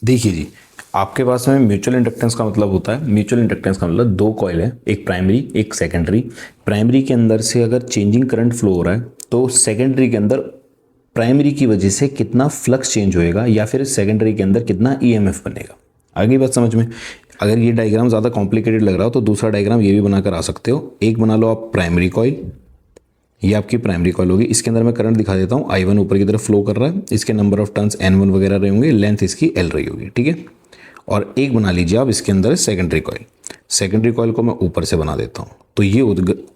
देखिए जी, आपके पास में म्यूचुअल इंडक्टेंस का मतलब होता है, म्यूचुअल इंडक्टेंस का मतलब दो कॉइल है, एक प्राइमरी एक सेकेंडरी। प्राइमरी के अंदर से अगर चेंजिंग करंट फ्लो हो रहा है तो सेकेंडरी के अंदर प्राइमरी की वजह से कितना फ्लक्स चेंज होएगा या फिर सेकेंडरी के अंदर कितना ईएमएफ बनेगा। आगे बात समझ में। अगर ये डायग्राम ज़्यादा कॉम्प्लिकेटेड लग रहा हो तो दूसरा डायग्राम ये भी बनाकर आ सकते हो। एक बना लो आप प्राइमरी कॉइल, ये आपकी प्राइमरी कॉइल होगी। इसके अंदर मैं करंट दिखा देता हूँ, I1 ऊपर की तरफ फ्लो कर रहा है, इसके नंबर ऑफ टर्न्स N1 वगैरह रहे होंगे, लेंथ इसकी L रही होगी, ठीक है। और एक बना लीजिए आप इसके अंदर सेकेंडरी कॉइल। सेकेंडरी कॉइल को मैं ऊपर से बना देता हूँ, तो ये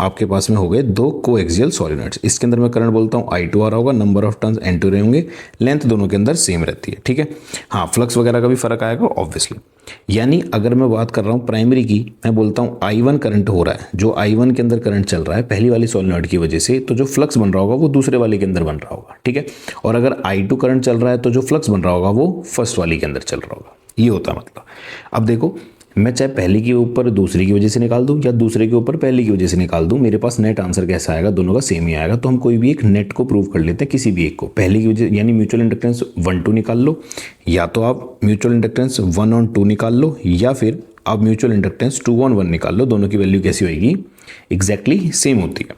आपके पास में हो गए दो कोएक्सियल सॉलिनॉइड्स। इसके अंदर मैं करंट बोलता हूँ I2 आ रहा होगा, नंबर ऑफ टर्न्स N2 रहे होंगे, लेंथ दोनों के अंदर सेम रहती है, ठीक है। हाँ, फ्लक्स वगैरह का भी फर्क आएगा ऑब्वियसली। यानी अगर मैं बात कर रहा हूँ प्राइमरी की, मैं बोलता हूँ I1 करंट हो रहा है, जो I1 के अंदर करंट चल रहा है पहली वाली सॉलिनॉइड की वजह से, तो जो फ्लक्स बन रहा होगा वो दूसरे वाले के अंदर बन रहा होगा, ठीक है। और अगर I2 करंट चल रहा है तो जो फ्लक्स बन रहा होगा वो फर्स्ट वाली के अंदर चल रहा होगा। ये होता है मतलब। अब देखो, मैं चाहे पहली के ऊपर दूसरी की वजह से निकाल दूं या दूसरे के ऊपर पहली की वजह से निकाल दूं, मेरे पास नेट आंसर कैसा आएगा, दोनों का सेम ही आएगा। तो हम कोई भी एक नेट को प्रूव कर लेते हैं, किसी भी एक को। पहली की वजह यानी म्यूचुअल इंडक्टेंस 1 2 निकाल लो, या तो आप म्यूचुअल इंडक्टेंस 1 on 2 निकाल लो, या फिर आप म्यूचुअल इंडक्टेंस 2 on 1 निकाल लो। दोनों की वैल्यू कैसी होगी, एग्जैक्टली सेम होती है।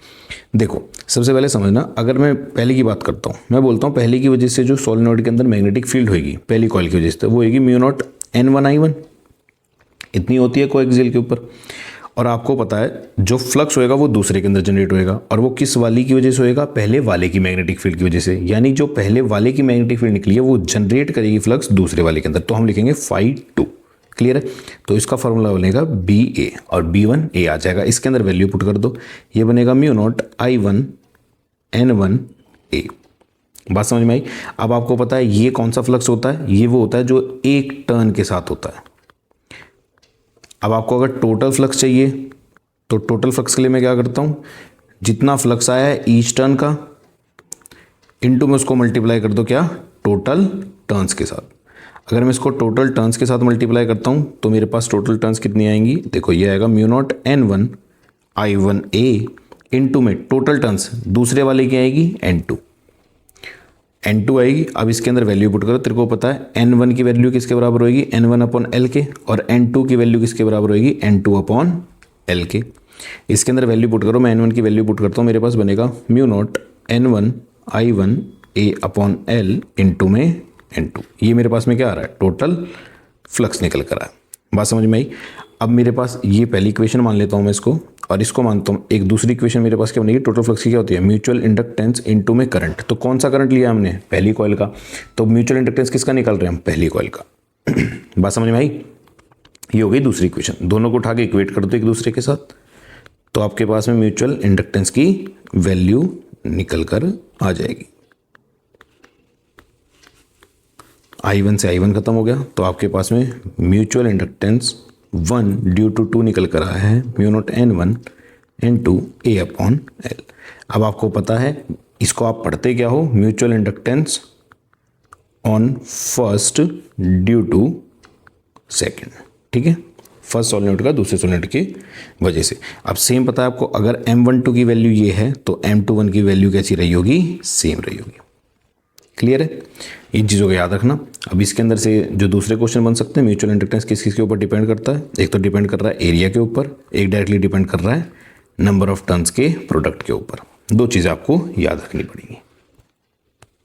देखो, सबसे पहले समझना, अगर मैं पहले की बात करता हूँ, मैं बोलता हूँ पहले की वजह से जो सोलेनॉइड के अंदर मैग्नेटिक फील्ड होगी पहली कॉइल की वजह से, वो होगी μ0 N1 I1, इतनी होती है कोएक्सियल के ऊपर। और आपको पता है जो फ्लक्स होएगा वो दूसरे के अंदर जनरेट होएगा, और वो किस वाली की वजह से होएगा, पहले वाले की मैग्नेटिक फील्ड की वजह से। यानी जो पहले वाले की मैग्नेटिक फील्ड निकली है वो जनरेट करेगी फ्लक्स दूसरे वाले के अंदर, तो हम लिखेंगे φ2। क्लियर है। तो इसका फॉर्मूला बनेगा BA, और B1A आ जाएगा। इसके अंदर वैल्यू पुट कर दो, ये बनेगा μ0 I1 N1A। बात समझ में आई। अब आपको पता है ये कौन सा फ्लक्स होता है, ये वो होता है जो एक टर्न के साथ होता है। अब आपको अगर टोटल फ्लक्स चाहिए तो टोटल फ्लक्स के लिए मैं क्या करता हूँ, जितना फ्लक्स आया है ईच टर्न का, इनटू में उसको मल्टीप्लाई कर दो क्या, टोटल टर्न्स के साथ। अगर मैं इसको टोटल टर्न्स के साथ मल्टीप्लाई करता हूँ तो मेरे पास टोटल टर्न्स कितनी आएंगी, देखो ये आएगा μ0 N1 I1A, इनटू में टोटल टर्न्स दूसरे वाले की आएगी N2 आएगी। अब इसके अंदर वैल्यू पुट करो, तेरे को पता है N1 की वैल्यू किसके बराबर होगी, N1/L के, और N2 की वैल्यू किसके बराबर होगी, N2/L के। इसके अंदर वैल्यू पुट करो, मैं N1 की वैल्यू पुट करता हूँ, मेरे पास बनेगा μ0 N1 I1A/L इनटू में N2। ये मेरे पास में क्या आ रहा है, टोटल फ्लक्स निकल कर आया। बात समझ में आई। अब मेरे पास ये पहली इक्वेशन मान लेता हूँ मैं इसको, और इसको मानता हूँ। एक दूसरी इक्वेशन मेरे पास क्या बनेगी, टोटल फ्लक्स की क्या होती है, म्यूचुअल इंडक्टेंस इनटू में करंट। तो कौन सा करंट लिया हमने, पहली कॉइल का, तो म्यूचुअल इंडक्टेंस किसका निकाल रहे हैं हम, पहली कॉइल का। बात समझ में आई। ये हो गई दूसरी इक्वेशन। दोनों को उठा के इक्वेट कर दो एक दूसरे के साथ, तो आपके पास में म्यूचुअल इंडक्टेंस की वैल्यू निकल कर आ जाएगी। I1 से I1 खत्म हो गया, तो आपके पास में म्यूचुअल इंडक्टेंस 1 ड्यू टू 2 निकल कर आया है, μ0 N1 N2 A/L। अब आपको पता है इसको आप पढ़ते क्या हो, mutual inductance on first due to second, ठीक है। फर्स्ट सोलेनॉइड का दूसरे सोलेनॉइड की वजह से। अब सेम पता है आपको, अगर M12 की वैल्यू ये है तो M21 की वैल्यू कैसी रही होगी, सेम रही होगी। क्लियर है, इन चीज़ों को याद रखना। अब इसके अंदर से जो दूसरे क्वेश्चन बन सकते हैं, म्यूचुअल इंडक्टेंस किस किस के ऊपर डिपेंड करता है, एक तो डिपेंड कर रहा है एरिया के ऊपर, एक डायरेक्टली डिपेंड कर रहा है नंबर ऑफ टर्न्स के प्रोडक्ट के ऊपर। दो चीज़ें आपको याद रखनी पड़ेंगी।